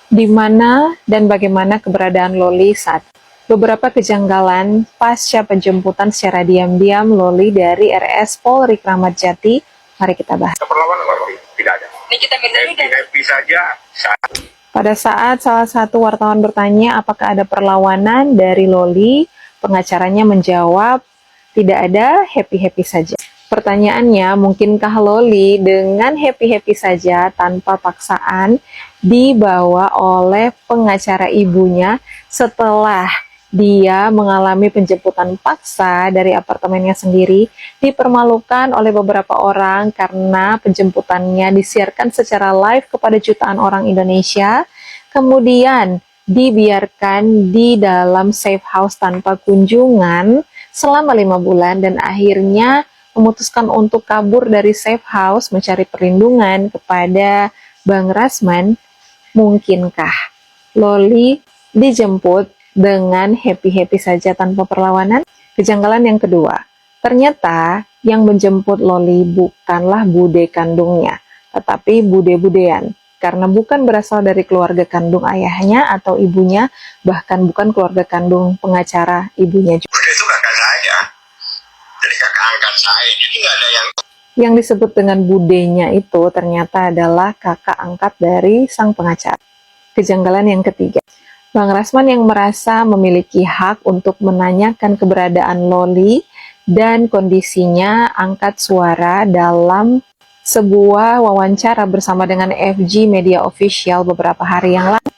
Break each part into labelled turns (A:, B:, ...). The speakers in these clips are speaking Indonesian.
A: Di mana dan bagaimana keberadaan Loli saat beberapa kejanggalan pasca penjemputan secara diam-diam Loli dari RS Polri Kramat Jati. Mari kita bahas.
B: Perlawanan tidak ada.
C: Ini kita minta
B: Happy saja.
A: Pada saat salah satu wartawan bertanya apakah ada perlawanan dari Loli, pengacaranya menjawab tidak ada, happy-happy saja. Pertanyaannya, mungkinkah Loli dengan happy-happy saja tanpa paksaan dibawa oleh pengacara ibunya setelah dia mengalami penjemputan paksa dari apartemennya sendiri, dipermalukan oleh beberapa orang karena penjemputannya disiarkan secara live kepada jutaan orang Indonesia, kemudian dibiarkan di dalam safe house tanpa kunjungan selama 5 bulan dan akhirnya memutuskan untuk kabur dari safe house mencari perlindungan kepada Bang Rasman. Mungkinkah Loli dijemput dengan happy-happy saja tanpa perlawanan? Kejanggalan yang kedua, ternyata yang menjemput Loli bukanlah bude kandungnya, tetapi bude-budean. Karena bukan berasal dari keluarga kandung ayahnya atau ibunya, bahkan bukan keluarga kandung pengacara ibunya juga.
B: Itu kakak saya. Jadi kakak angkat saya. Jadi nggak ada
A: Yang disebut dengan budenya itu ternyata adalah kakak angkat dari sang pengacara. Kejanggalan yang ketiga, Bang Rasman yang merasa memiliki hak untuk menanyakan keberadaan Loli dan kondisinya angkat suara dalam sebuah wawancara bersama dengan FG Media Official beberapa hari yang lalu.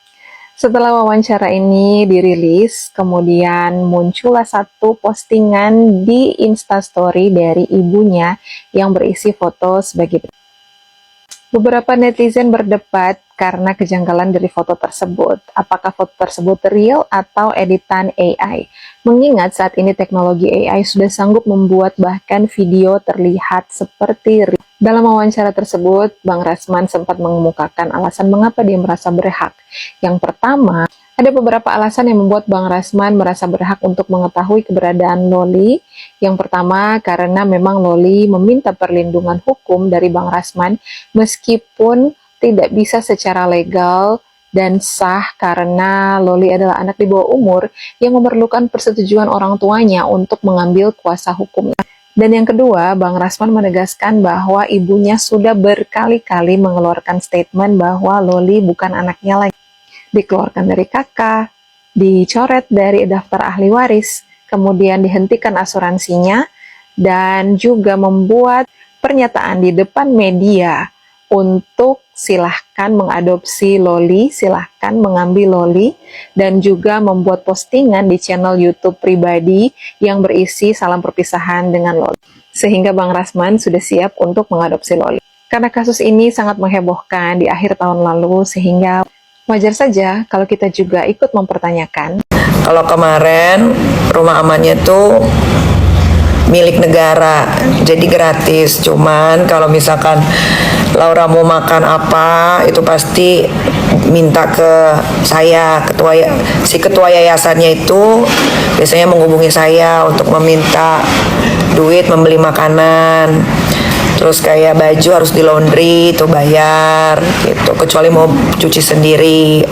A: Setelah wawancara ini dirilis, kemudian muncullah satu postingan di Instastory dari ibunya yang berisi foto sebagai berikut. Beberapa netizen berdebat karena kejanggalan dari foto tersebut. Apakah foto tersebut real atau editan AI? Mengingat saat ini teknologi AI sudah sanggup membuat bahkan video terlihat seperti real. Dalam wawancara tersebut, Bang Rasman sempat mengemukakan alasan mengapa dia merasa berhak. Yang pertama, ada beberapa alasan yang membuat Bang Rasman merasa berhak untuk mengetahui keberadaan Loli. Yang pertama, karena memang Loli meminta perlindungan hukum dari Bang Rasman meskipun tidak bisa secara legal dan sah karena Loli adalah anak di bawah umur yang memerlukan persetujuan orang tuanya untuk mengambil kuasa hukumnya. Dan yang kedua, Bang Rasman menegaskan bahwa ibunya sudah berkali-kali mengeluarkan statement bahwa Loli bukan anaknya lagi. Dikeluarkan dari kakak, dicoret dari daftar ahli waris, kemudian dihentikan asuransinya, dan juga membuat pernyataan di depan media untuk silahkan mengadopsi Loli, silahkan mengambil Loli, dan juga membuat postingan di channel YouTube pribadi yang berisi salam perpisahan dengan Loli. Sehingga Bang Rasman sudah siap untuk mengadopsi Loli. Karena kasus ini sangat menghebohkan di akhir tahun lalu, sehingga wajar saja kalau kita juga ikut mempertanyakan.
C: Kalau kemarin rumah amannya tuh milik negara, jadi gratis. Cuman kalau misalkan Laura mau makan apa, itu pasti minta ke saya, ketua yayasannya itu biasanya menghubungi saya untuk meminta duit membeli makanan. Terus kayak baju harus di laundry, itu bayar gitu, kecuali mau cuci sendiri.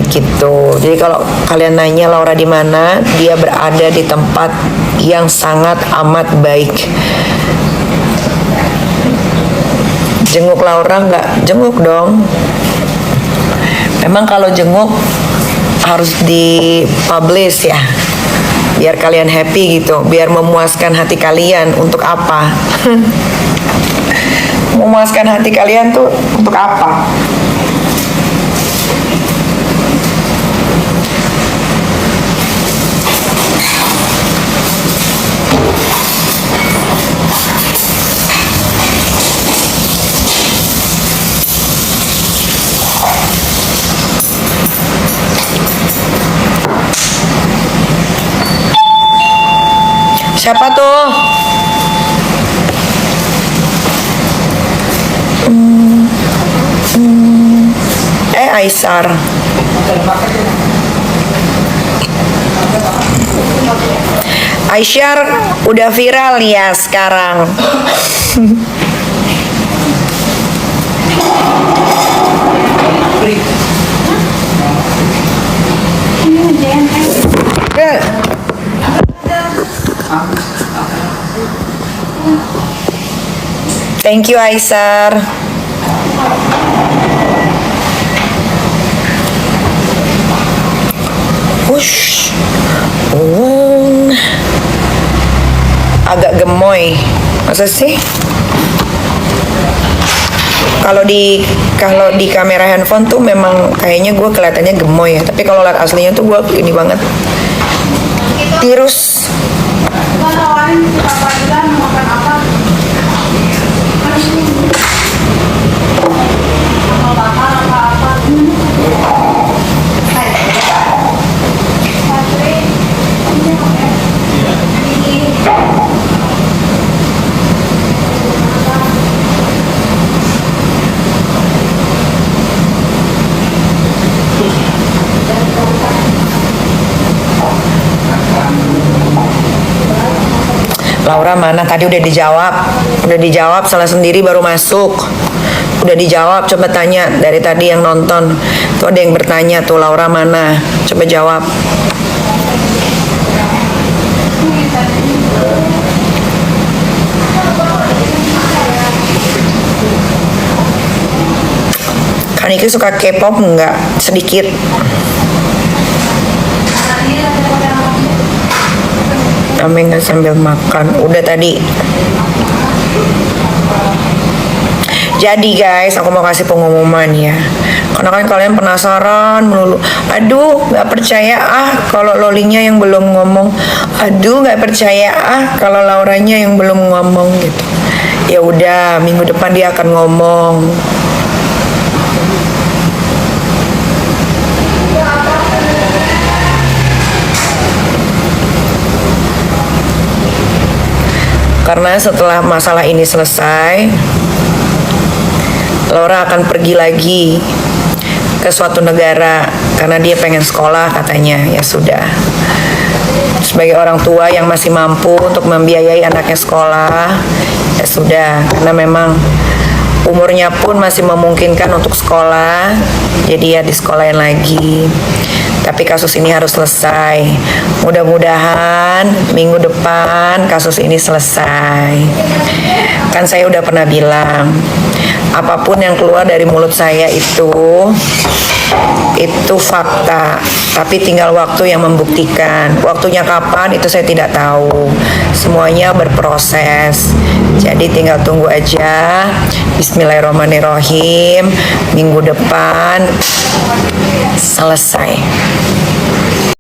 C: Gitu. Jadi kalau kalian nanya Laura di mana, dia berada di tempat yang sangat amat baik. Jenguk Laura nggak? Jenguk dong. Memang kalau jenguk harus dipublish ya, biar kalian happy gitu, biar memuaskan hati kalian. Untuk apa? Memuaskan hati kalian tuh untuk apa? Siapa tuh? Aisar. Aisyar udah viral ya sekarang. Thank you Aisar. Wush. Agak gemoy. Masa sih? Kalau di kamera handphone tuh memang kayaknya gue kelihatannya gemoy ya. Tapi kalau lihat aslinya tuh gue ini banget. Tirus. Laura mana? Tadi udah dijawab, salah sendiri baru masuk. Udah dijawab, coba tanya dari tadi yang nonton. Tuh ada yang bertanya tuh, Laura mana? Coba jawab. Kaniki suka K-pop enggak? Sedikit. Kami nggak sambil makan. Udah tadi. Jadi guys, aku mau kasih pengumuman ya. Karena kan kalian penasaran melulu. Aduh, nggak percaya kalau Lolinya yang belum ngomong. Aduh, nggak percaya kalau Lauranya yang belum ngomong gitu. Ya udah, minggu depan dia akan ngomong. Karena setelah masalah ini selesai, Laura akan pergi lagi ke suatu negara karena dia pengen sekolah katanya. Ya sudah, sebagai orang tua yang masih mampu untuk membiayai anaknya sekolah, ya sudah, karena memang umurnya pun masih memungkinkan untuk sekolah, jadi ya disekolahin lagi. Tapi kasus ini harus selesai. Mudah-mudahan minggu depan kasus ini selesai. Kan saya udah pernah bilang, apapun yang keluar dari mulut saya itu fakta, tapi tinggal waktu yang membuktikan. Waktunya kapan itu saya tidak tahu. Semuanya berproses. Jadi tinggal tunggu aja. Bismillahirrahmanirrahim. Minggu depan selesai.